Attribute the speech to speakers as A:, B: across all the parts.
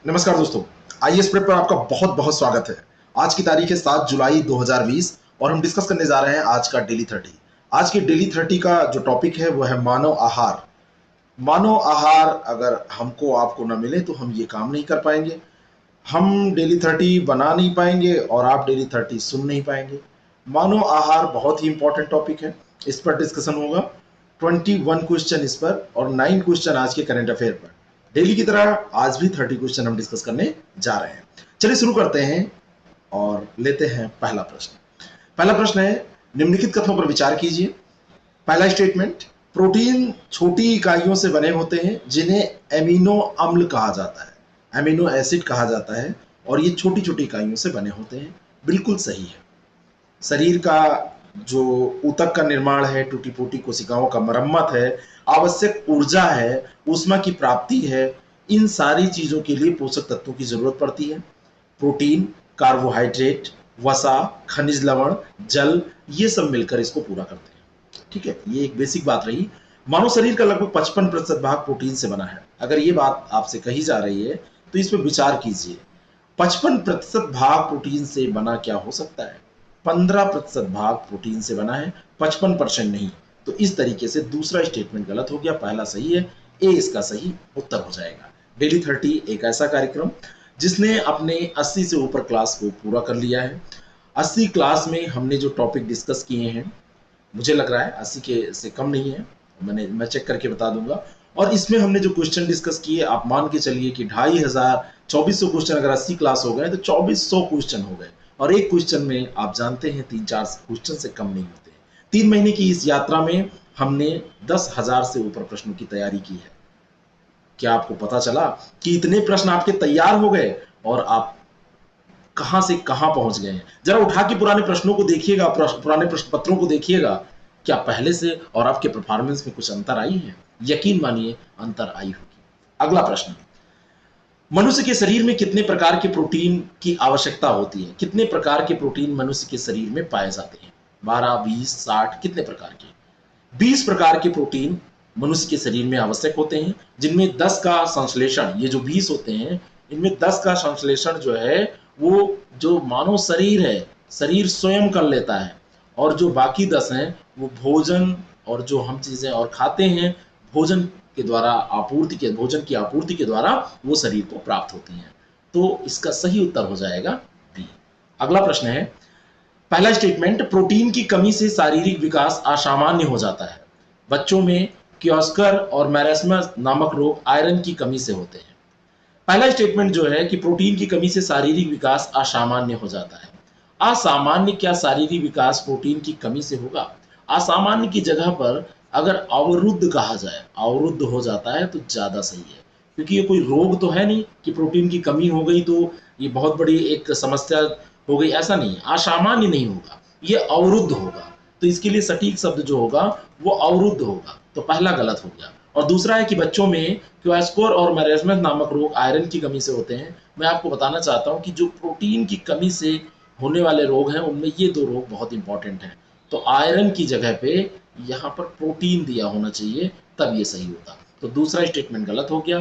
A: नमस्कार दोस्तों, IAS prep पर आपका बहुत बहुत स्वागत है। आज की तारीख है 7 जुलाई 2020 और हम डिस्कस करने जा रहे हैं आज का डेली 30। आज के डेली 30 का जो टॉपिक है वो है मानव आहार। मानव आहार अगर हमको आपको ना मिले तो हम ये काम नहीं कर पाएंगे, हम डेली 30 बना नहीं पाएंगे और आप डेली 30 सुन नहीं पाएंगे। मानव आहार बहुत ही इंपॉर्टेंट टॉपिक है, इस पर डिस्कशन होगा। 21 क्वेश्चन इस पर और 9 क्वेश्चन आज के करंट अफेयर पर। डेली की तरह आज भी 30 क्वेश्चन हम डिस्कस करने जा रहे हैं। चलिए शुरू करते हैं और लेते हैं पहला प्रश्न। पहला प्रश्न है, निम्नलिखित कथनों पर विचार कीजिए। पहला स्टेटमेंट, प्रोटीन छोटी इकाइयों से बने होते हैं जिन्हें एमिनो अम्ल कहा जाता है, एमिनो एसिड कहा जाता है, और ये छोटी छोटी इकाइयों से बने होते हैं। बिल्कुल सही है। शरीर का जो ऊतक का निर्माण है, टूटी फूटी कोशिकाओं का मरम्मत है, आवश्यक ऊर्जा है, ऊष्मा की प्राप्ति है, इन सारी चीजों के लिए पोषक तत्वों की जरूरत पड़ती है। प्रोटीन, कार्बोहाइड्रेट, वसा, खनिज लवण, जल, ये सब मिलकर इसको पूरा करते हैं। ठीक है, ये एक बेसिक बात रही। मानव शरीर का लगभग 55% भाग प्रोटीन से बना है। अगर ये बात आपसे कही जा रही है तो इस पर विचार कीजिए। 55% भाग प्रोटीन से बना क्या हो सकता है? 15% भाग प्रोटीन से बना है, 55% नहीं। तो इस तरीके से दूसरा स्टेटमेंट गलत हो गया, पहला सही है। ए इसका सही उत्तर हो जाएगा। डेली 30 एक ऐसा कार्यक्रम जिसने अपने 80 से ऊपर क्लास को पूरा कर लिया है। 80 क्लास में हमने जो टॉपिक डिस्कस किए हैं, मुझे लग रहा है 80 के से कम नहीं है, मैं चेक करके बता दूंगा। और इसमें हमने जो क्वेश्चन डिस्कस किए, आप मान के चलिए कि 2500 2400 क्वेश्चन अगर 80 क्लास हो गए तो 2400 क्वेश्चन हो गए। और एक क्वेश्चन में आप जानते हैं 3-4 क्वेश्चन से कम नहीं होते। 3 महीने की इस यात्रा में हमने 10,000 से ऊपर प्रश्नों की तैयारी की है। क्या आपको पता चला कि इतने प्रश्न आपके तैयार हो गए और आप कहां से कहां पहुंच गए हैं? जरा उठा के पुराने प्रश्नों को देखिएगा, पुराने प्रश्न पत्रों को देखिएगा। क्या पहले से और आपके परफॉर्मेंस में कुछ अंतर आई है? यकीन मानिए अंतर आई होगी। अगला प्रश्न, मनुष्य के शरीर में कितने प्रकार के प्रोटीन की आवश्यकता होती है? कितने प्रकार के प्रोटीन मनुष्य के शरीर में पाए जाते हैं? 12, 20, 60, कितने प्रकार के? 20 प्रकार के प्रोटीन मनुष्य के शरीर में आवश्यक होते हैं, जिनमें 10 का संश्लेषण, ये जो 20 होते हैं इनमें 10 का संश्लेषण जो है वो जो मानव शरीर है, शरीर स्वयं कर लेता है। और जो बाकी 10 हैं वो भोजन और जो हम चीजें और खाते हैं, भोजन के द्वारा भोजन की आपूर्ति के द्वारा वो शरीर को प्राप्त होती हैं। तो इसका सही उत्तर हो जाएगा बी। अगला प्रश्न है, पहला स्टेटमेंट, प्रोटीन की कमी से शारीरिक विकास असामान्य हो जाता है। बच्चों में क्योस्कर और मैरेस्मस नामक रोग आयरन की कमी से होते हैं। पहला स्टेटमेंट जो है कि प्रोटीन की कमी से शारीरिक विकास असामान्य हो जाता है। असामान्य क्या शारीरिक विकास प्रोटीन की कमी से होगा? असामान्य की जगह पर अगर अवरुद्ध कहा जाए, अवरुद्ध हो जाता है तो ज्यादा सही है, क्योंकि ये कोई रोग तो है नहीं कि प्रोटीन की कमी हो गई तो ये बहुत बड़ी एक समस्या हो गई, ऐसा नहीं है। असामान्य नहीं होगा, ये अवरुद्ध होगा। तो इसके लिए सटीक शब्द जो होगा वो अवरुद्ध होगा। तो पहला गलत हो गया। और दूसरा है कि बच्चों में क्वास्कोर और मैरेस्मस नामक रोग आयरन की कमी से होते हैं। मैं आपको बताना चाहता हूं कि जो प्रोटीन की कमी से होने वाले रोग हैं उनमें ये दो रोग बहुत इंपॉर्टेंट हैं। तो आयरन की जगह पे यहाँ पर प्रोटीन दिया होना चाहिए, तब ये सही होता। तो दूसरा स्टेटमेंट गलत हो गया,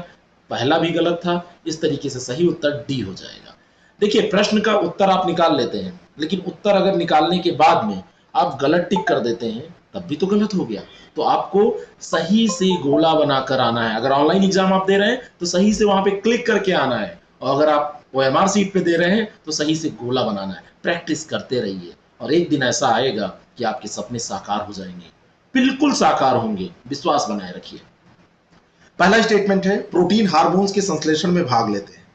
A: पहला भी गलत था। इस तरीके से सही उत्तर डी हो जाएगा। देखिए, प्रश्न का उत्तर आप निकाल लेते हैं, लेकिन उत्तर अगर निकालने के बाद में आप गलत टिक कर देते हैं तब भी तो गलत हो गया। तो आपको सही से गोला बनाकर आना है। अगर ऑनलाइन एग्जाम आप दे रहे हैं तो सही से वहां पे क्लिक करके आना है, और अगर आप OMR सीट पे दे रहे हैं तो सही से गोला बनाना है। प्रैक्टिस करते रहिए और एक दिन ऐसा आएगा कि आपके सपने साकार हो जाएंगे, बिल्कुल साकार होंगे, विश्वास बनाए रखिए। पहला स्टेटमेंट है, प्रोटीन हार्मोन्स के संश्लेषण में भाग लेते हैं।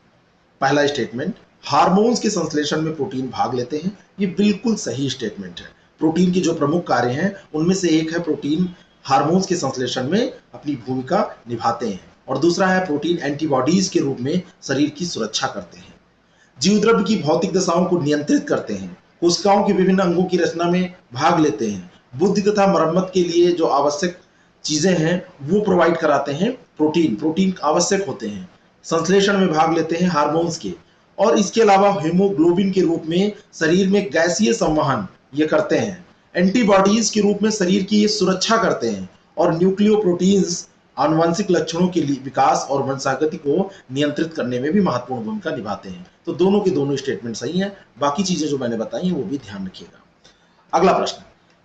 A: पहला स्टेटमेंट, हार्मोन्स के संश्लेषण में प्रोटीन भाग लेते हैं, ये बिल्कुल सही स्टेटमेंट है। प्रोटीन के जो प्रमुख कार्य हैं उनमें से एक है प्रोटीन हार्मोन्स के संश्लेषण में अपनी भूमिका निभाते हैं, और दूसरा है प्रोटीन एंटीबॉडीज के रूप में शरीर की सुरक्षा करते हैं, जीवद्रव्य की भौतिक दशाओं को नियंत्रित करते हैं, कोशिकाओं के विभिन्न अंगों की रचना में भाग लेते हैं, बुद्धि तथा मरम्मत के लिए जो आवश्यक चीजें हैं वो प्रोवाइड कराते हैं। प्रोटीन आवश्यक होते हैं, संश्लेषण में भाग लेते हैं हार्मोन्स के, और इसके अलावा हीमोग्लोबिन के रूप में शरीर में गैसीय संवहन ये करते हैं, एंटीबॉडीज के रूप में शरीर की ये सुरक्षा करते हैं, और न्यूक्लियोप्रोटीन्स आनुवंशिक लक्षणों के लिए विकास और वंशागति को नियंत्रित करने में भी महत्वपूर्ण भूमिका निभाते हैं। तो दोनों के दोनों स्टेटमेंट सही हैं। बाकी चीजें जो मैंने बताई हैं वो भी ध्यान रखिएगा। अगला प्रश्न,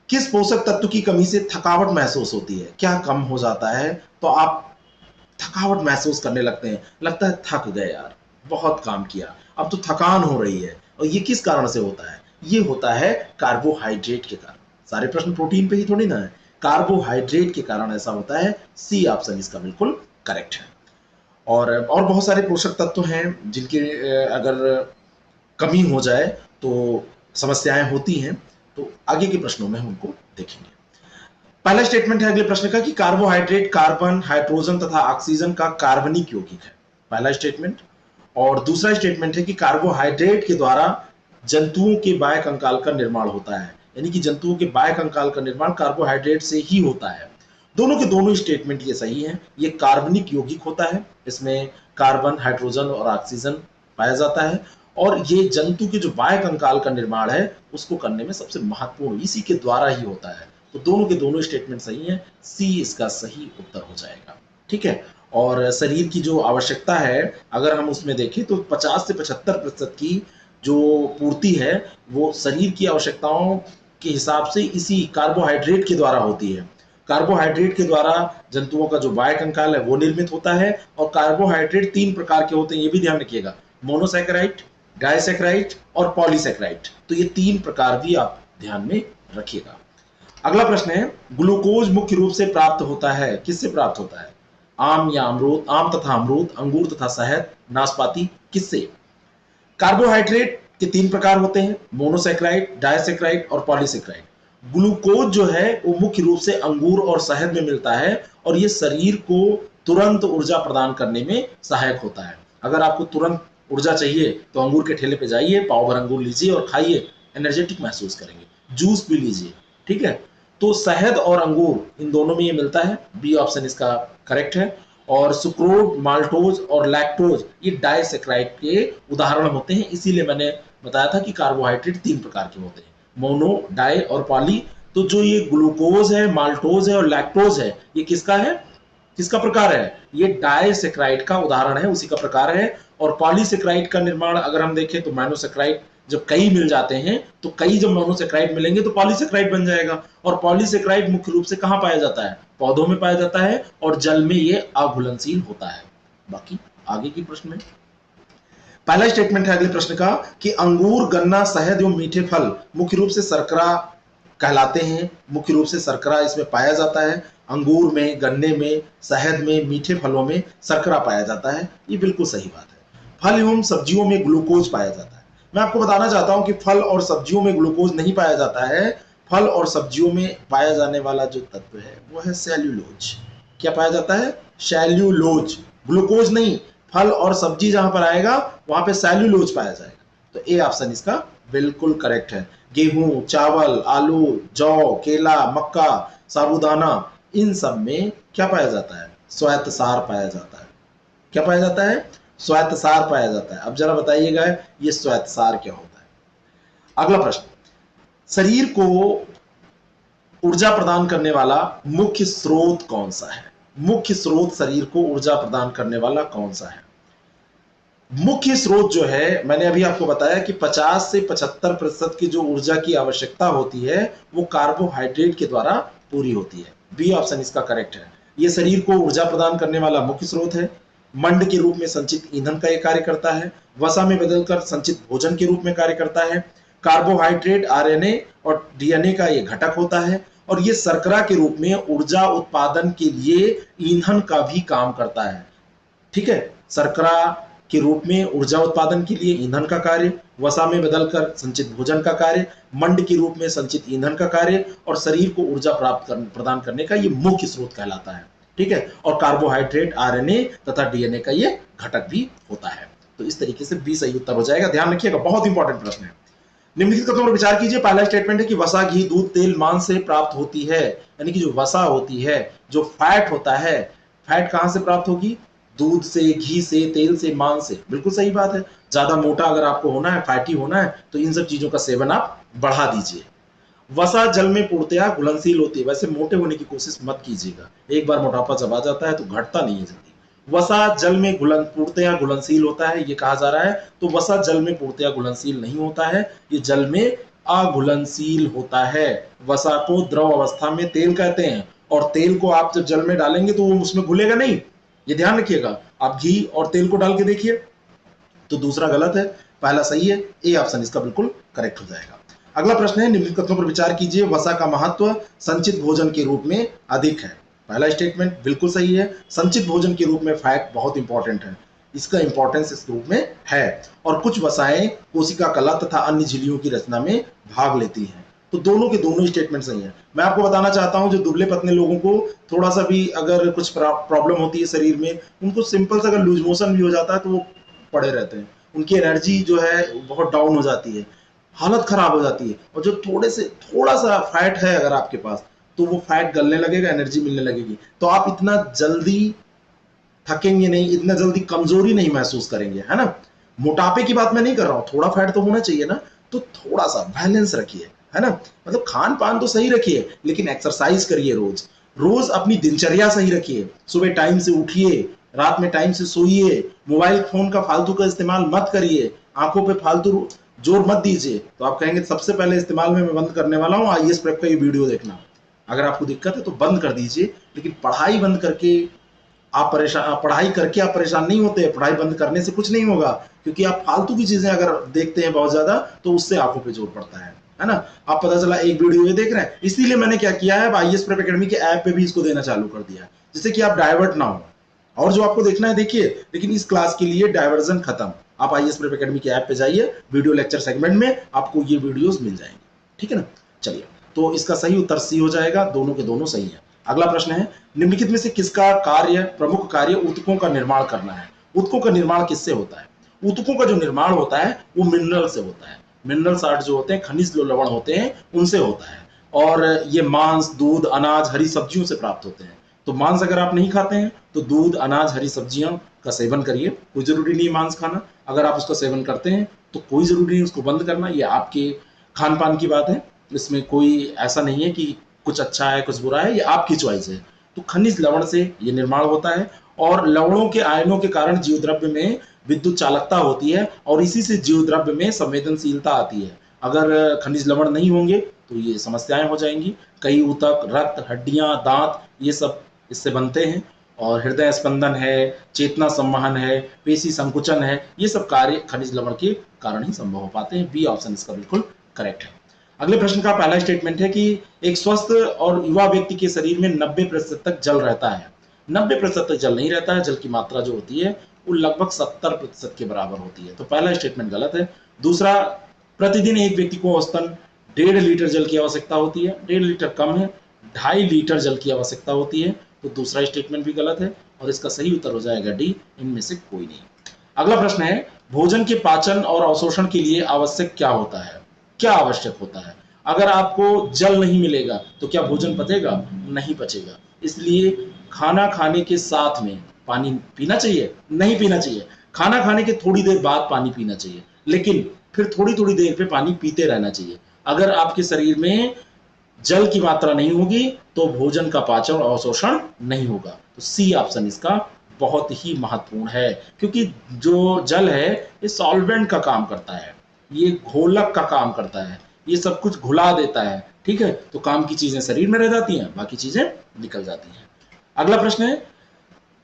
A: किस पोषक तत्व की कमी से थकावट महसूस होती है? क्या कम हो जाता है तो आप थकावट महसूस करने लगते हैं, लगता है थक गए यार, बहुत काम किया, अब तो थकान हो रही है। और ये किस कारण से होता है? ये होता है कार्बोहाइड्रेट के कारण। सारे प्रश्न प्रोटीन पे ही थोड़ी ना है, कार्बोहाइड्रेट के कारण ऐसा होता है। सी ऑप्शन इसका बिल्कुल करेक्ट है। और बहुत सारे पोषक तत्व हैं जिनके अगर कमी हो जाए तो समस्याएं होती हैं। तो आगे के प्रश्नों में हम उनको देखेंगे। पहला स्टेटमेंट है अगले प्रश्न का कि कार्बोहाइड्रेट कार्बन, हाइड्रोजन तथा ऑक्सीजन का कार्बनिक यौगिक है। पहला स्टेटमेंट। और दूसरा स्टेटमेंट है कि कार्बोहाइड्रेट के द्वारा जंतुओं के बाह्य कंकाल का निर्माण होता है, यानी कि जंतुओं के बाह्य कंकाल का निर्माण कार्बोहाइड्रेट से ही होता है। दोनों के दोनों स्टेटमेंट ये सही हैं। ये कार्बनिक यौगिक होता है, इसमें कार्बन, हाइड्रोजन और ऑक्सीजन पाया जाता है। और ये जंतु के जो बाह्य कंकाल का निर्माण है उसको करने में सबसे महत्वपूर्ण इसी के द्वारा ही होता है। तो दोनों के दोनों स्टेटमेंट सही हैं। सी इसका सही उत्तर हो जाएगा। ठीक है। और शरीर की जो आवश्यकता है अगर हम उसमें देखें तो 50 से 75% की जो पूर्ति है वो शरीर की आवश्यकताओं के हिसाब से इसी कार्बोहाइड्रेट के द्वारा होती है। कार्बोहाइड्रेट के द्वारा जंतुओं का जो बाह्य कंकाल है वो निर्मित होता है। और कार्बोहाइड्रेट 3 प्रकार के होते हैं, ये भी ध्यान रखिएगा, मोनोसैकेराइड, डाइसैकेराइड और पॉलीसैकेराइड। तो ये 3 प्रकार भी आप ध्यान में रखिएगा। अगला प्रश्न है, ग्लूकोज मुख्य रूप से प्राप्त होता है, किससे प्राप्त होता है? आम या अमरूद, आम तथा अमरूद, अंगूर तथा शहद, नाशपाती, किससे? कार्बोहाइड्रेट के 3 प्रकार होते हैं, मोनोसैकेराइड, डाइसैकेराइड और पॉलीसैकेराइड। ग्लूकोज जो है वो मुख्य रूप से अंगूर और शहद में मिलता है और ये शरीर को तुरंत ऊर्जा प्रदान करने में सहायक होता है। अगर आपको तुरंत ऊर्जा चाहिए तो अंगूर के ठेले पे जाइए, पाव भर अंगूर लीजिए और खाइए, एनर्जेटिक महसूस करेंगे। जूस पी लीजिए। ठीक है। तो शहद और अंगूर इन दोनों में ये मिलता है। बी ऑप्शन इसका करेक्ट है। और सुक्रोज, माल्टोज और लैक्टोज ये डाइसैकेराइड के उदाहरण होते हैं। इसीलिए मैंने बताया था कि कार्बोहाइड्रेट 3 प्रकार के होते हैं, मोनो, डाई और पॉली। तो जो ये ग्लूकोज है, माल्टोज है और लैक्टोज है, ये किसका है, किसका प्रकार है? ये डाइसैकेराइड का उदाहरण है, उसी का प्रकार है। और पॉलीसैकेराइड का निर्माण अगर हम देखें तो मोनोसैकेराइड जब कई मिल जाते हैं तो कई जब मोनोसैकेराइड मिलेंगे तो पॉलीसैकेराइड बन जाएगा। और पॉलीसैकेराइड मुख्य रूप से कहां पाया जाता है? पौधों में पाया जाता है और जल में ये अघुलनशील होता है। बाकी आगे की प्रश्न में पहला स्टेटमेंट है अगले प्रश्न का कि अंगूर, गन्ना, शहद एवं मीठे फल मुख्य रूप से शर्करा कहलाते हैं। मुख्य रूप से शर्करा इसमें पाया जाता है। अंगूर में, गन्ने में, शहद में, मीठे फलों में शर्करा पाया जाता है। ये बिल्कुल सही बात है। फल एवं सब्जियों में ग्लूकोज पाया जाता है। मैं आपको बताना चाहता हूं कि फल और सब्जियों में ग्लूकोज नहीं पाया जाता है। फल और सब्जियों में पाया जाने वाला जो तत्व है वो है सेल्यूलोज। क्या पाया जाता है? सेल्यूलोज, ग्लूकोज नहीं। फल और सब्जी जहां पर आएगा वहां पे सेल्यूलोज पाया जाएगा। तो ए ऑप्शन इसका बिल्कुल करेक्ट है। गेहूं, चावल, आलू, जौ, केला, मक्का, साबूदाना, इन सब में क्या पाया जाता है? श्वेतसार पाया जाता है। क्या पाया जाता है? श्वेतसार पाया जाता है। अब जरा बताइएगा ये श्वेतसार क्या होता है? अगला प्रश्न, शरीर को ऊर्जा प्रदान करने वाला मुख्य स्रोत कौन सा है? मुख्य स्रोत शरीर को ऊर्जा प्रदान करने वाला कौन सा है? मुख्य स्रोत जो है मैंने अभी आपको बताया कि 50 से 75% की जो ऊर्जा की आवश्यकता होती है वो कार्बोहाइड्रेट के द्वारा पूरी होती है। बी ऑप्शन इसका करेक्ट है। ये शरीर को ऊर्जा प्रदान करने वाला मुख्य स्रोत है। मंड के रूप में संचित ईंधन का ये कार्य करता है। वसा में बदलकर संचित भोजन के रूप में कार्य करता है। कार्बोहाइड्रेट आरएनए और डीएनए का ये घटक होता है। और ये शर्करा के रूप में ऊर्जा उत्पादन के लिए ईंधन का भी काम करता है। ठीक है। शर्करा के रूप में ऊर्जा उत्पादन के लिए ईंधन का कार्य, वसा में बदलकर संचित भोजन का कार्य, मंड के रूप में संचित ईंधन का कार्य और शरीर को ऊर्जा प्रदान करने का ये मुख्य स्रोत कहलाता है। ठीक है। और कार्बोहाइड्रेट, आरएनए तथा डीएनए का ये घटक भी होता है। तो इस तरीके से बी सही उत्तर हो जाएगा। ध्यान रखिएगा, बहुत इंपॉर्टेंट प्रश्न है। निम्नलिखित कथनों पर विचार कीजिए। पहला स्टेटमेंट है कि वसा, घी, दूध, तेल, मांस से प्राप्त होती है। यानी कि जो वसा होती है, जो फैट होता है, फैट कहां से प्राप्त होगी? दूध से, घी से, तेल से, मांस से। बिल्कुल सही बात है। ज्यादा मोटा अगर आपको होना है, फैटी होना है, तो इन सब चीजों का सेवन आप बढ़ा दीजिए। वसा जल में पूर्णतया घुलनशील होती है। वैसे मोटे होने की कोशिश मत कीजिएगा, एक बार मोटापा जब आ जाता है तो घटता नहीं है जल्दी। वसा जल में पूर्णतया घुलनशील होता है, ये कहा जा रहा है। तो वसा जल में पूर्णतया घुलनशील नहीं होता है, ये जल में अघुलनशील होता है। वसा को द्रव अवस्था में तेल कहते हैं, और तेल को आप जब जल में डालेंगे तो वो उसमें घुलेगा नहीं, ये ध्यान रखिएगा। आप घी और तेल को डाल के देखिए। तो दूसरा गलत है, पहला सही है, ए ऑप्शन इसका बिल्कुल करेक्ट हो जाएगा। अगला प्रश्न है, निम्नलिखित कथनों पर विचार कीजिए। वसा का महत्व संचित भोजन के रूप में अधिक है। पहला स्टेटमेंट बिल्कुल सही है, संचित भोजन के रूप में फैट बहुत इंपॉर्टेंट है, इसका इंपॉर्टेंस इस रूप में है। और कुछ वसाएं कोशिका कला तथा अन्य झिल्लियों की रचना में भाग लेती हैं। तो दोनों के दोनों स्टेटमेंट सही है। मैं आपको बताना चाहता हूं, जो दुबले पतले लोगों को थोड़ा सा भी अगर कुछ प्रॉब्लम होती है शरीर में, उनको सिंपल सा अगर लूज मोशन भी हो जाता है तो वो पड़े रहते हैं, उनकी एनर्जी जो है बहुत डाउन हो जाती है, हालत खराब हो जाती है। और जो थोड़ा सा फैट है अगर आपके पास, तो वो फैट गलने लगेगा, एनर्जी मिलने लगेगी, तो आप इतना जल्दी थकेंगे नहीं, इतना जल्दी कमजोरी नहीं महसूस करेंगे, है ना। मोटापे की बात मैं नहीं कर रहा हूं, थोड़ा फैट तो होना चाहिए ना, तो थोड़ा सा बैलेंस रखिए, है ना। मतलब खान पान तो सही रखिए, लेकिन एक्सरसाइज करिए रोज। रोज अपनी दिनचर्या सही रखिए, सुबह टाइम से उठिए, रात में टाइम से सोइए, मोबाइल फोन का फालतू का इस्तेमाल मत करिए, आंखों पे फालतू जोर मत दीजिए। तो आप कहेंगे सबसे पहले इस्तेमाल में मैं बंद करने वाला हूं आईएएस प्रेप का ये वीडियो देखना। अगर आपको दिक्कत है तो बंद कर दीजिए, लेकिन पढ़ाई बंद करके पढ़ाई करके आप परेशान नहीं होते, पढ़ाई बंद करने से कुछ नहीं होगा, क्योंकि आप फालतू की चीजें अगर देखते हैं बहुत ज्यादा तो उससे आंखों पे जोर पड़ता है ना। आप पता चला एक वीडियो ये देख रहे हैं, इसीलिए मैंने क्या किया है, आईएएस प्रेप एकेडमी के ऐप पे भी इसको देना चालू कर दिया, जिससे कि आप डाइवर्ट ना हो। और जो आपको देखना है देखिए, लेकिन इस क्लास के लिए डाइवर्जन खत्म। आप आईएएस प्रेप एकेडमी के ऐप पे जाइए, वीडियो लेक्चर सेगमेंट में आपको ये वीडियोस मिल जाएंगे, ठीक है ना। चलिए, तो इसका सही उत्तर सी हो जाएगा, दोनों के दोनों सही है। अगला प्रश्न है, निम्नलिखित में से किसका कार्य, प्रमुख कार्य ऊतकों का निर्माण करना है। ऊतकों का निर्माण किससे होता है। ऊतकों का जो निर्माण होता है वो मिनरल से होता है। मिनरल साल्ट जो होते हैं, खनिज लवण होते हैं, उनसे होता है। और ये मांस, दूध, अनाज, हरी सब्जियों से प्राप्त होते हैं। तो मांस अगर आप नहीं खाते हैं तो दूध, अनाज, हरी सब्जियां का सेवन करिए, कोई जरूरी नहीं मांस खाना। अगर आप उसका सेवन करते हैं तो कोई जरूरी नहीं उसको बंद करना, ये आपके खान पान की बात है, इसमें कोई ऐसा नहीं है कि कुछ अच्छा है कुछ बुरा है, ये आपकी चॉइस है। तो खनिज लवण से ये निर्माण होता है, और लवणों के आयनों के कारण जीवद्रव्य में विद्युत चालकता होती है, और इसी से जीवद्रव्य में संवेदनशीलता आती है। अगर खनिज लवण नहीं होंगे तो ये समस्याएं हो जाएंगी। कई ऊतक, रक्त, हड्डियां, दांत, ये सब इससे बनते हैं। और हृदय स्पंदन है, चेतना संवहन है, पेशी संकुचन है, ये सब कार्य खनिज लवण के कारण ही संभव हो पाते हैं। बी ऑप्शन इसका बिल्कुल करेक्ट है। अगले प्रश्न का पहला स्टेटमेंट है कि एक स्वस्थ और युवा व्यक्ति के शरीर में 90% तक जल रहता है। 90% तक जल नहीं रहता है, जल की मात्रा जो होती है वो लगभग 70% के बराबर होती है। तो पहला स्टेटमेंट गलत है। दूसरा, प्रतिदिन एक व्यक्ति को औसतन 1.5 लीटर जल की आवश्यकता होती है। 1.5 लीटर कम है, 2.5 लीटर जल की आवश्यकता होती है। तो दूसरा स्टेटमेंट भी गलत है, और इसका सही उत्तर हो जाएगा डी, इनमें से कोई नहीं। अगला प्रश्न है, भोजन के पाचन और अवशोषण के लिए आवश्यक क्या होता है। क्या आवश्यक होता है। अगर आपको जल नहीं मिलेगा तो क्या भोजन पचेगा, नहीं पचेगा। इसलिए खाना खाने के साथ में पानी पीना चाहिए, नहीं पीना चाहिए। खाना खाने के थोड़ी देर बाद पानी पीना चाहिए, लेकिन फिर थोड़ी थोड़ी देर पे पानी पीते रहना चाहिए। अगर आपके शरीर में जल की मात्रा नहीं होगी तो भोजन का पाचन और अवशोषण नहीं होगा। तो सी ऑप्शन इसका बहुत ही महत्वपूर्ण है, क्योंकि जो जल है ये सॉल्वेंट का काम करता है, ये घोलक का काम करता है, ये सब कुछ घुला देता है, ठीक है। तो काम की चीजें शरीर में रह जाती हैं, बाकी चीजें निकल जाती हैं। अगला प्रश्न है,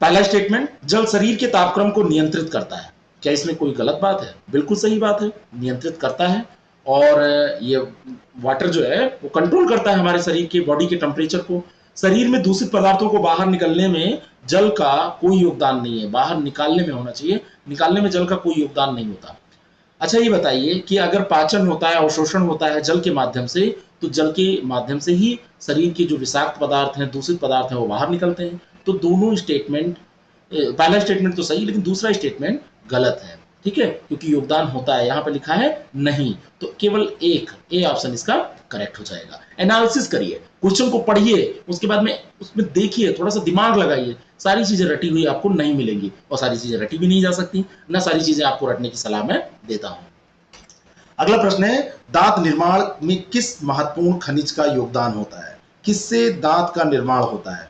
A: पहला स्टेटमेंट, जल शरीर के तापक्रम को नियंत्रित करता है। क्या इसमें कोई गलत बात है। बिल्कुल सही बात है, नियंत्रित करता है। और ये वाटर जो है वो कंट्रोल करता है हमारे शरीर के बॉडी के टेम्परेचर को। शरीर में दूषित पदार्थों को बाहर निकलने में जल का कोई योगदान नहीं है, बाहर निकालने में होना चाहिए, निकालने में जल का कोई योगदान नहीं होता। अच्छा ये बताइए कि अगर पाचन होता है, अवशोषण होता है जल के माध्यम से, तो जल के माध्यम से ही शरीर के जो विषाक्त पदार्थ हैं, दूषित पदार्थ हैं, वो बाहर निकलते हैं। तो दोनों स्टेटमेंट, पहला स्टेटमेंट तो सही, लेकिन दूसरा स्टेटमेंट गलत है, ठीक है, क्योंकि योगदान होता है, यहाँ पे लिखा है नहीं। तो केवल एक, ए ऑप्शन इसका करेक्ट हो जाएगा। एनालिसिस करिए, क्वेश्चन को पढ़िए, उसके बाद में उसमें देखिए, थोड़ा सा दिमाग लगाइए। सारी चीजें रटी हुई आपको नहीं मिलेंगी, और सारी चीजें रटी भी नहीं जा सकती, ना सारी चीजें आपको रटने की सलाह मैं देता हूं। अगला प्रश्न है, दांत निर्माण में किस महत्वपूर्ण खनिज का योगदान होता है? किससे दांत का निर्माण होता है?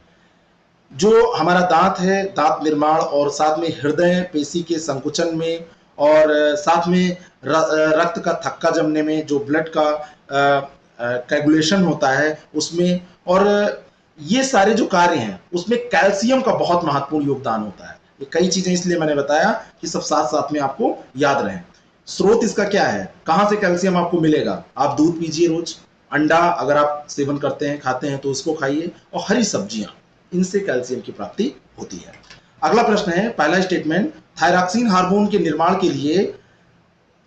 A: जो हमारा दांत है, दांत निर्माण और साथ में हृदय पेशी के संकुचन में और साथ में रक्त का थक्का जमने में, जो ब्लड का कैगुलेशन होता है उसमें, और ये सारे जो कार्य हैं उसमें कैल्शियम का बहुत महत्वपूर्ण योगदान होता है। ये कई चीजें इसलिए मैंने बताया कि सब साथ साथ में आपको याद रहें। स्रोत इसका क्या है, कहां से कैल्शियम आपको मिलेगा? आप दूध पीजिए रोज, अंडा अगर आप सेवन करते हैं, खाते हैं तो उसको खाइए, और हरी सब्जियां, इनसे कैल्शियम की प्राप्ति होती है। अगला प्रश्न है, पहला स्टेटमेंट, थायरॉक्सिन हार्मोन के निर्माण के लिए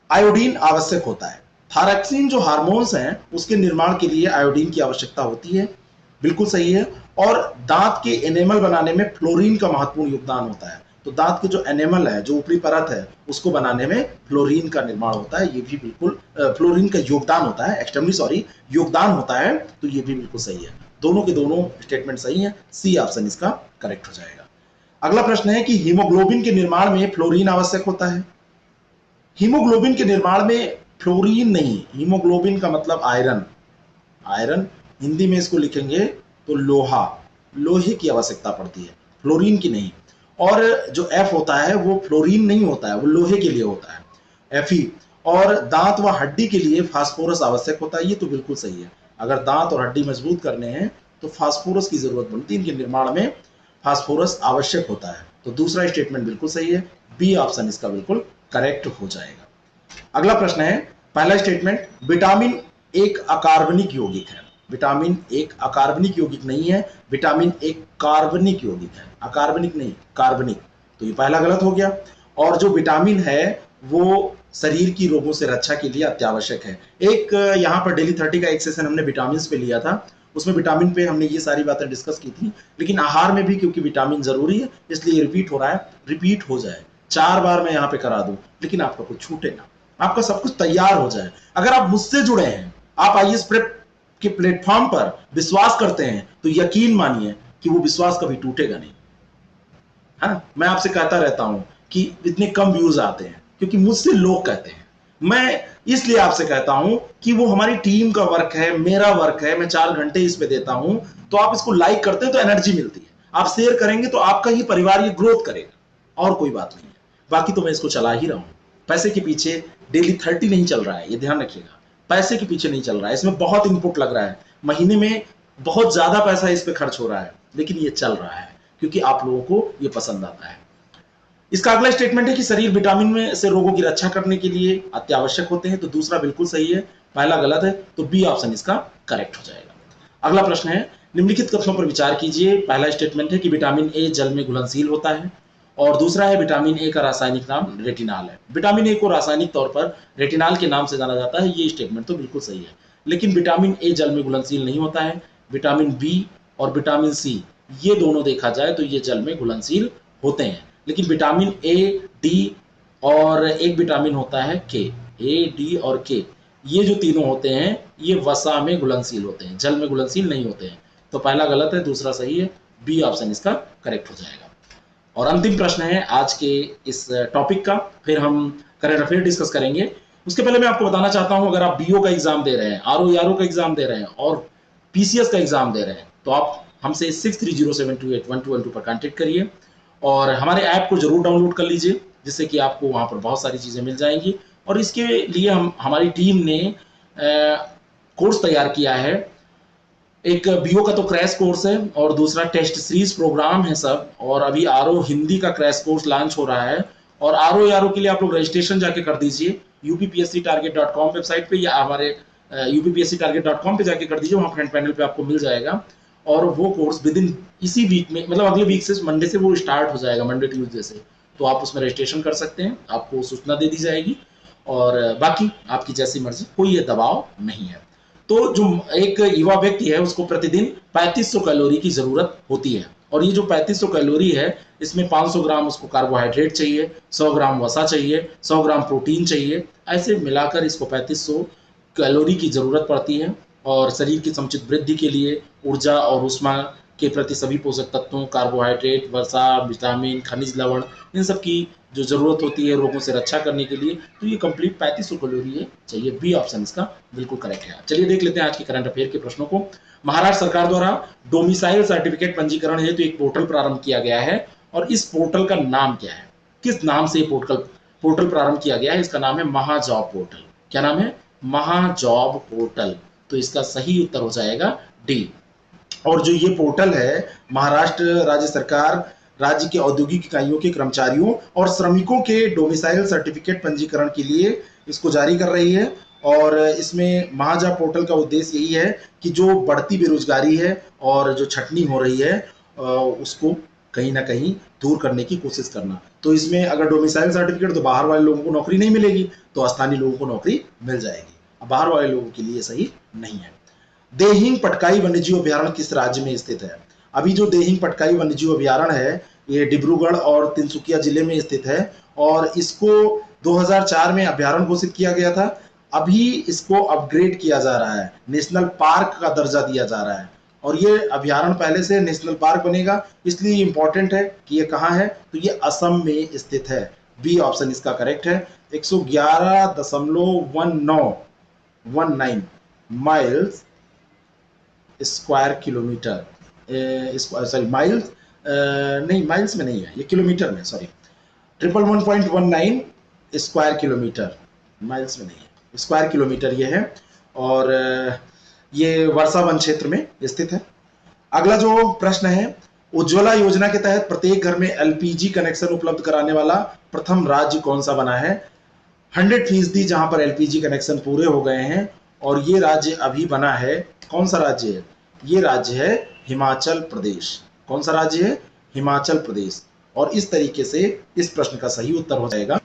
A: आयोडीन आवश्यक होता है। थायरॉक्सिन जो हार्मोन्स हैं उसके निर्माण के लिए आयोडीन की आवश्यकता होती है, बिल्कुल सही है। और दांत के एनेमल बनाने में फ्लोरीन का महत्वपूर्ण योगदान होता है। तो दांत के जो एनेमल है, जो ऊपरी परत है, उसको बनाने में फ्लोरीन का निर्माण होता है, ये भी बिल्कुल फ्लोरीन का योगदान होता है, एक्सट्रीमली सॉरी, योगदान होता है, तो ये भी बिल्कुल सही है। दोनों के दोनों स्टेटमेंट सही है, सी ऑप्शन इसका करेक्ट हो जाएगा। अगला प्रश्न है कि हीमोग्लोबिन के निर्माण में फ्लोरीन आवश्यक होता है। हीमोग्लोबिन के निर्माण में फ्लोरीन नहीं, हीमोग्लोबिन का मतलब आयरन, आयरन हिंदी में इसको लिखेंगे तो लोहा, लोहे की आवश्यकता पड़ती है, फ्लोरीन की नहीं। और जो एफ होता है वो फ्लोरीन नहीं होता है, वो लोहे के लिए होता है, Fe। और दांत व हड्डी के लिए फास्फोरस आवश्यक होता है, ये तो बिल्कुल सही है। अगर दांत और हड्डी मजबूत करने हैं तो फास्फोरस की जरूरत पड़ती है, इनके निर्माण में फास्फोरस आवश्यक होता है। तो दूसरा स्टेटमेंट बिल्कुल सही है, बी ऑप्शन इसका बिल्कुल करेक्ट हो जाएगा। अगला प्रश्न है, पहला स्टेटमेंट, विटामिन एक अकार्बनिक यौगिक है। विटामिन एक अकार्बनिक यौगिक नहीं है, विटामिन एक कार्बनिक यौगिक है, अकार्बनिक नहीं, कार्बनिक। तो ये पहला गलत हो गया। और जो विटामिन है वो शरीर की रोगों से रक्षा के लिए अत्यावश्यक है। एक यहाँ पर डेली 30 का एक सेशन हमने विटामिन पे लिया था, उसमें विटामिन पे हमने ये सारी बातें डिस्कस की थी। लेकिन आहार में भी क्योंकि विटामिन जरूरी है इसलिए रिपीट हो रहा है, रिपीट हो जाए, 4 बार मैं यहाँ पे करा दूं लेकिन आपका कुछ छूटे ना, आपका सब कुछ तैयार हो जाए। अगर आप मुझसे जुड़े हैं, आप आईएएस प्रेप के प्लेटफॉर्म पर विश्वास करते हैं, तो यकीन मानिए कि वो विश्वास कभी टूटेगा नहीं। हाँ, मैं आपसे कहता रहता हूं कि इतने कम व्यूज आते हैं क्योंकि मुझसे लोग कहते हैं। मैं इसलिए आपसे कहता हूं कि वो हमारी टीम का वर्क है, मेरा वर्क है, मैं 4 घंटे इस पे देता हूं। तो आप इसको लाइक करते हैं तो एनर्जी मिलती है, आप शेयर करेंगे तो आपका ही परिवार ये ग्रोथ करेगा, और कोई बात नहीं है। बाकी तो मैं इसको चला ही रहा हूं, पैसे के पीछे डेली 30 नहीं चल रहा है, ये ध्यान रखिएगा। पैसे के पीछे नहीं चल रहा है, इसमें बहुत इनपुट लग रहा है, महीने में बहुत ज्यादा पैसा इस पे खर्च हो रहा है, लेकिन ये चल रहा है क्योंकि आप लोगों को ये पसंद आता है। इसका अगला स्टेटमेंट है कि शरीर विटामिन में से रोगों की रक्षा करने के लिए अत्यावश्यक होते हैं, तो दूसरा बिल्कुल सही है, पहला गलत है, तो बी ऑप्शन इसका करेक्ट हो जाएगा। अगला प्रश्न है, निम्नलिखित कथनों पर विचार कीजिए। पहला स्टेटमेंट है कि विटामिन ए जल में घुलनशील होता है, और दूसरा है विटामिन ए का रासायनिक नाम रेटिनाल है। विटामिन ए को रासायनिक तौर पर रेटिनाल के नाम से जाना जाता है, ये स्टेटमेंट तो बिल्कुल सही है। लेकिन विटामिन ए जल में घुलनशील नहीं होता है। विटामिन बी और विटामिन सी, ये दोनों देखा जाए तो ये जल में घुलनशील होते हैं। लेकिन विटामिन ए, डी और एक विटामिन होता है के, ए, डी और के, ये जो तीनों होते हैं ये वसा में घुलनशील होते हैं, जल में घुलनशील नहीं होते हैं। तो पहला गलत है, दूसरा सही है, बी ऑप्शन इसका करेक्ट हो जाएगा। और अंतिम प्रश्न है आज के इस टॉपिक का, फिर हम करंट अफेयर डिस्कस करेंगे। उसके पहले मैं आपको बताना चाहता हूं, अगर आप बीओ का एग्जाम दे रहे हैं, आरओ यारो का एग्जाम दे रहे हैं और पीसीएस का एग्जाम दे रहे हैं, तो आप हमसे 6307281212 पर कांटेक्ट करिए और हमारे ऐप को जरूर डाउनलोड कर लीजिए, जिससे कि आपको वहां पर बहुत सारी चीजें मिल जाएंगी। और इसके लिए हमारी टीम ने कोर्स तैयार किया है। एक बीओ का तो क्रैश कोर्स है और दूसरा टेस्ट सीरीज प्रोग्राम है सब, और अभी आरओ हिंदी का क्रैश कोर्स लॉन्च हो रहा है। और आरओ यारो के लिए आप लोग रजिस्ट्रेशन जाके कर दीजिए upsctarget.com वेबसाइट पे, या हमारे upsctarget.com पे जाके कर दीजिए, वहाँ फ्रंट पैनल पे आपको मिल जाएगा। और वो कोर्स विद इन इसी वीक में, मतलब अगले वीक से, मंडे से वो स्टार्ट हो जाएगा, मंडे ट्यूजडे से। तो आप उसमें रजिस्ट्रेशन कर सकते हैं, आपको सूचना दे दी जाएगी, और बाकी आपकी जैसी मर्जी, कोई ये दबाव नहीं है। तो जो एक युवा व्यक्ति है उसको प्रतिदिन 3500 कैलोरी की जरूरत होती है, और ये जो 3500 कैलोरी है इसमें 500 ग्राम उसको कार्बोहाइड्रेट चाहिए, 100 ग्राम वसा चाहिए, 100 ग्राम प्रोटीन चाहिए, ऐसे मिलाकर इसको 3500 कैलोरी की जरूरत पड़ती है। और शरीर की समुचित वृद्धि के लिए ऊर्जा और ऊष्मा के प्रति सभी पोषक तत्वों, कार्बोहाइड्रेट, वसा, विटामिन, खनिज लवण, इन सब की जो जरूरत होती है रोगों से रक्षा करने के लिए, तो ये कंप्लीट 3500 कैलोरी है, चाहिए। बी ऑप्शन इसका बिल्कुल करेक्ट है। चलिए देख लेते हैं आज के करंट अफेयर के प्रश्नों को। महाराष्ट्र सरकार द्वारा डोमिसाइल सर्टिफिकेट पंजीकरण हेतु एक पोर्टल प्रारंभ किया गया है, और इस पोर्टल का नाम क्या है? किस नाम से पोर्टल प्रारंभ किया गया है? इसका नाम है महाजॉब पोर्टल। क्या नाम है? महाजॉब पोर्टल। तो इसका सही उत्तर हो जाएगा डी। और जो ये पोर्टल है, महाराष्ट्र राज्य सरकार राज्य के औद्योगिक इकाइयों के कर्मचारियों और श्रमिकों के डोमिसाइल सर्टिफिकेट पंजीकरण के लिए इसको जारी कर रही है। और इसमें महाजॉब पोर्टल का उद्देश्य यही है कि जो बढ़ती बेरोजगारी है और जो छटनी हो रही है उसको कहीं ना कहीं दूर करने की कोशिश करना। तो इसमें अगर डोमिसाइल सर्टिफिकेट, तो बाहर वाले लोगों को नौकरी नहीं मिलेगी, तो स्थानीय लोगों को नौकरी मिल जाएगी। अब बाहर वाले लोगों के लिए सही नहीं है। देहिंग पटकाई वन्यजीव अभयारण्य किस राज्य में स्थित है? अभी जो देहिंग पटकाई वन्यजीव अभयारण्य है, ये डिब्रूगढ़ और तिनसुकिया जिले में स्थित है, और इसको 2004 में अभयारण्य घोषित किया गया था। अभी इसको अपग्रेड किया जा रहा है, नेशनल पार्क का दर्जा दिया जा रहा है, और ये अभयारण्य पहले से नेशनल पार्क बनेगा, इसलिए इंपॉर्टेंट है कि ये कहाँ है, तो ये असम में स्थित है। बी ऑप्शन इसका करेक्ट है। 111.19 miles square kilometre, sorry miles, नहीं माइल्स में नहीं है, ये किलोमीटर में, सॉरी 111.19 स्क्वायर किलोमीटर, माइल्स में नहीं है, स्क्वायर किलोमीटर ये है। और ये वर्षा वन क्षेत्र में स्थित है। अगला जो प्रश्न है, उज्ज्वला योजना के तहत प्रत्येक घर में एलपीजी कनेक्शन उपलब्ध कराने वाला प्रथम राज्य कौन सा बना है? 100% जहां पर एलपीजी कनेक्शन पूरे हो गए हैं, और ये राज्य अभी बना है। कौन सा राज्य है? ये राज्य है हिमाचल प्रदेश। कौन सा राज्य है? हिमाचल प्रदेश। और इस तरीके से इस प्रश्न का सही उत्तर हो जाएगा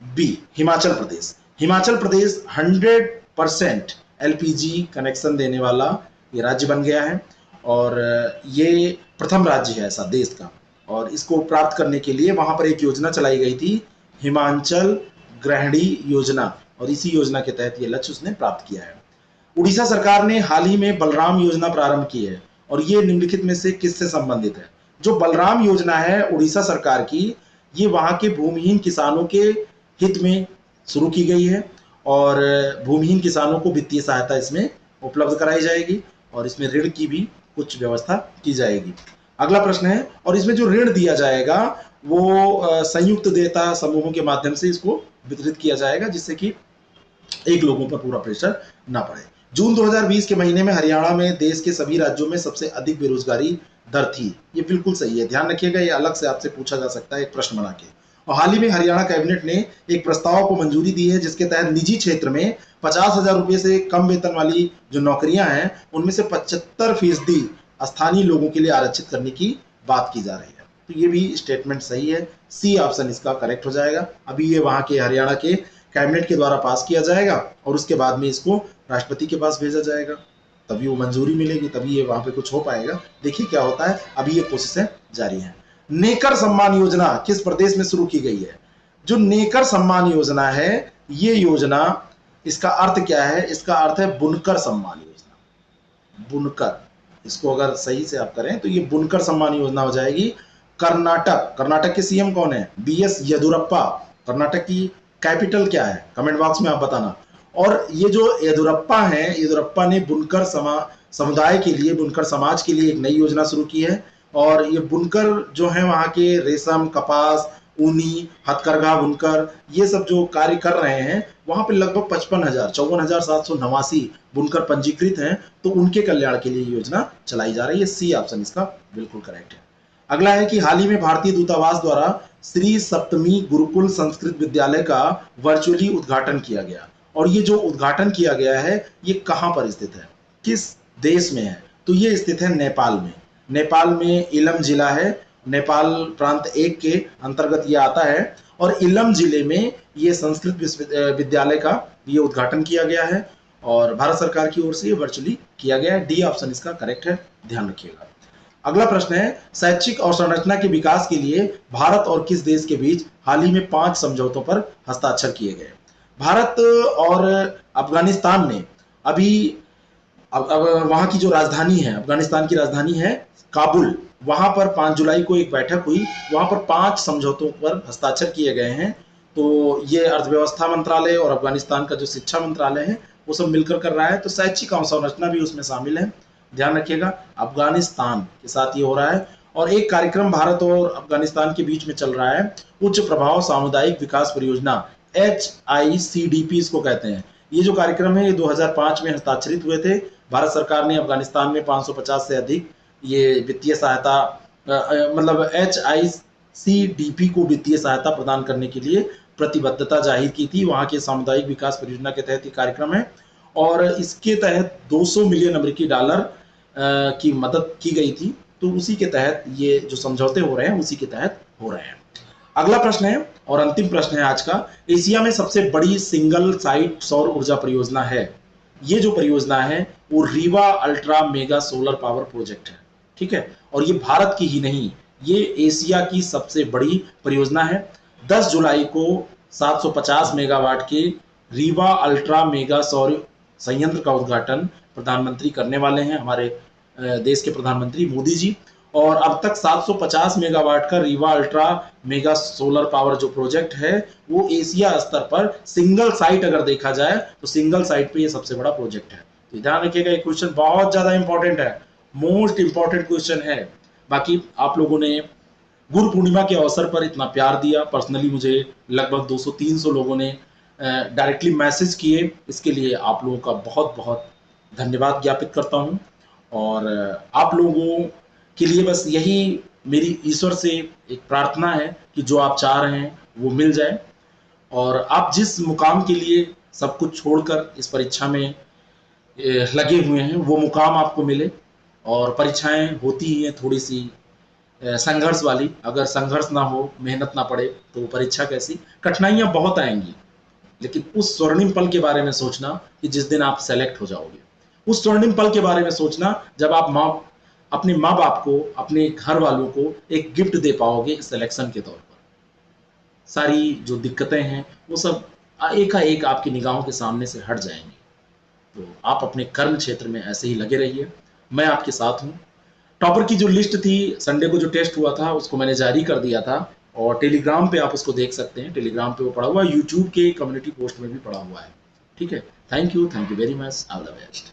A: B, Himachal Pradesh. Himachal Pradesh 100% LPG connection देने वाला ये राज्य बन गया है, और ये प्रथम राज्य है ऐसा देश का। और इसको प्राप्त करने के लिए वहां पर एक योजना चलाई गई थी, हिमाचल गृहिणी योजना, और इसी योजना के तहत ये लक्ष्य उसने प्राप्त किया है। उड़ीसा सरकार ने हाल ही में बलराम योजना प्रारंभ की है, और ये निम्नलिखित में से किससे संबंधित है? जो बलराम योजना है उड़ीसा सरकार की, ये वहां के भूमिहीन किसानों के हित में शुरू की गई है, और भूमिहीन किसानों को वित्तीय सहायता इसमें उपलब्ध कराई जाएगी, और इसमें ऋण की भी कुछ व्यवस्था की जाएगी। अगला प्रश्न है, और इसमें जो ऋण दिया जाएगा वो संयुक्त देयता समूहों के माध्यम से इसको वितरित किया जाएगा, जिससे कि एक लोगों पर पूरा प्रेशर ना पड़े। जून 2020 के महीने में हरियाणा में देश के सभी राज्यों में सबसे अधिक बेरोजगारी दर थी। ये बिल्कुल सही है, ध्यान रखिएगा, ये अलग से आपसे पूछा जा सकता है एक प्रश्न बना के। और हाल ही में हरियाणा कैबिनेट ने एक प्रस्ताव को मंजूरी दी है, जिसके तहत निजी क्षेत्र में 50,000 रुपये से कम वेतन वाली जो नौकरियां हैं, उनमें से 75% स्थानीय लोगों के लिए आरक्षित करने की बात की जा रही है। तो ये भी स्टेटमेंट सही है, सी ऑप्शन इसका करेक्ट हो जाएगा। अभी ये वहां के हरियाणा के कैबिनेट के द्वारा पास किया जाएगा, और उसके बाद में इसको राष्ट्रपति के पास भेजा जाएगा, तभी वो मंजूरी मिलेगी, तभी ये वहां पे कुछ हो पाएगा। देखिए क्या होता है, अभी ये कोशिशें जारी हैं। नेकर सम्मान योजना किस प्रदेश में शुरू की गई है? जो नेकर सम्मान योजना है, ये योजना, इसका अर्थ क्या है? इसका अर्थ है बुनकर सम्मान योजना। बुनकर, इसको अगर सही से आप करें तो ये बुनकर सम्मान योजना हो जाएगी। कर्नाटक के सीएम कौन है? बीएस येदुरप्पा। कर्नाटक की कैपिटल क्या है? कमेंट बॉक्स में आप बताना। और ये जो येदुरप्पा है, येदुरप्पा ने बुनकर समुदाय के लिए, बुनकर समाज के लिए एक नई योजना शुरू की है। और ये बुनकर जो है वहाँ के रेशम, कपास, ऊनी, हथकरघा बुनकर, ये सब जो कार्य कर रहे हैं, वहाँ पे लगभग 54,789 बुनकर पंजीकृत हैं। तो उनके कल्याण के लिए योजना चलाई जा रही है। सी ऑप्शन इसका बिल्कुल करेक्ट है। अगला है कि हाल ही में भारतीय दूतावास द्वारा श्री सप्तमी गुरुकुल संस्कृत विद्यालय का वर्चुअली उद्घाटन किया गया, और ये जो उद्घाटन किया गया है, ये कहां पर स्थित है, किस देश में है? तो ये स्थित है नेपाल में। नेपाल में इलम जिला है, नेपाल प्रांत 1 के अंतर्गत ये आता है, और इलम जिले में ये संस्कृत विद्यालय का ये उद्घाटन किया गया है, और भारत सरकार की ओर से ये वर्चुअली किया गया है। डी ऑप्शन इसका करेक्ट है, ध्यान रखिएगा। अगला प्रश्न है, शैक्षिक अवसंरचना के विकास के लिए भारत और किस देश के बीच हाल ही में 5 समझौतों पर हस्ताक्षर किए गए? भारत और अफगानिस्तान ने अभी अब वहां की जो राजधानी है, अफगानिस्तान की राजधानी है काबुल, वहां पर 5 जुलाई को एक बैठक हुई, वहां पर 5 समझौतों पर हस्ताक्षर किए गए हैं। तो ये अर्थव्यवस्था मंत्रालय और अफगानिस्तान का जो शिक्षा मंत्रालय है वो सब मिलकर कर रहा है। तो शैक्षिक अवसंरचना भी उसमें शामिल है, ध्यान रखिएगा, अफगानिस्तान के साथ ये हो रहा है। और एक कार्यक्रम भारत और अफगानिस्तान के बीच में चल रहा है, उच्च प्रभाव सामुदायिक विकास परियोजना, HICDP इसको कहते हैं। ये जो कार्यक्रम है ये 2005 में हस्ताक्षरित हुए थे। भारत सरकार ने अफगानिस्तान में 550 से अधिक ये वित्तीय सहायता मतलब HICDP को वित्तीय सहायता प्रदान करने के लिए प्रतिबद्धता जाहिर की थी। वहां के सामुदायिक विकास परियोजना के तहत ये कार्यक्रम है और इसके तहत 200 मिलियन अमेरिकी डॉलर की मदद की गई थी। तो उसी के तहत ये जो समझौते हो रहे हैं उसी के तहत हो रहे हैं। अगला प्रश्न है और अंतिम प्रश्न है आज का, एशिया में सबसे बड़ी सिंगल साइट सौर ऊर्जा परियोजना है। ये जो परियोजना है वो Rewa ultra mega solar power project है, ठीक है। और ये भारत की ही नहीं, ये एशिया की सबसे बड़ी परियोजना है। 10 जुलाई को 750 मेगावाट के रीवा अल्ट्रा मेगा सौर संयंत्र का उद्घाटन प्रधानमंत्री करने वाले हैं, हमारे देश के प्रधानमंत्री मोदी जी। और अब तक 750 मेगावाट का Rewa ultra mega solar power जो प्रोजेक्ट है वो एशिया स्तर पर सिंगल साइट अगर देखा जाए तो सिंगल साइट पे ये सबसे बड़ा प्रोजेक्ट है। तो ध्यान रखिएगा, ये क्वेश्चन बहुत ज्यादा इंपॉर्टेंट है, मोस्ट इंपॉर्टेंट क्वेश्चन है। बाकी आप लोगों ने गुरु पूर्णिमा के अवसर पर इतना प्यार दिया, पर्सनली मुझे लगभग 200-300 लोगों ने डायरेक्टली मैसेज किए, इसके लिए आप लोगों का बहुत बहुत धन्यवाद ज्ञापित करता हूं। और आप लोगों के लिए बस यही मेरी ईश्वर से एक प्रार्थना है कि जो आप चाह रहे हैं वो मिल जाए और आप जिस मुकाम के लिए सब कुछ छोड़कर इस परीक्षा में लगे हुए हैं वो मुकाम आपको मिले। और परीक्षाएं होती ही हैं थोड़ी सी संघर्ष वाली, अगर संघर्ष ना हो, मेहनत ना पड़े तो परीक्षा कैसी, कठिनाइयां बहुत आएंगी। लेकिन उस स्वर्णिम पल के बारे में सोचना कि जिस दिन आप सेलेक्ट हो जाओगे, उस स्वर्णिम पल के बारे में सोचना जब आप अपने माँ बाप को, अपने घर वालों को एक गिफ्ट दे पाओगे सिलेक्शन के तौर पर। सारी जो दिक्कतें हैं वो सब एक आपकी निगाहों के सामने से हट जाएंगी। तो आप अपने कर्म क्षेत्र में ऐसे ही लगे रहिए, मैं आपके साथ हूँ। टॉपर की जो लिस्ट थी, संडे को जो टेस्ट हुआ था उसको मैंने जारी कर दिया था और टेलीग्राम पे आप उसको देख सकते हैं, टेलीग्राम पे वो पड़ा हुआ है, यूट्यूब के कम्युनिटी पोस्ट में भी पड़ा हुआ है, ठीक है। Thank you very much, all the best.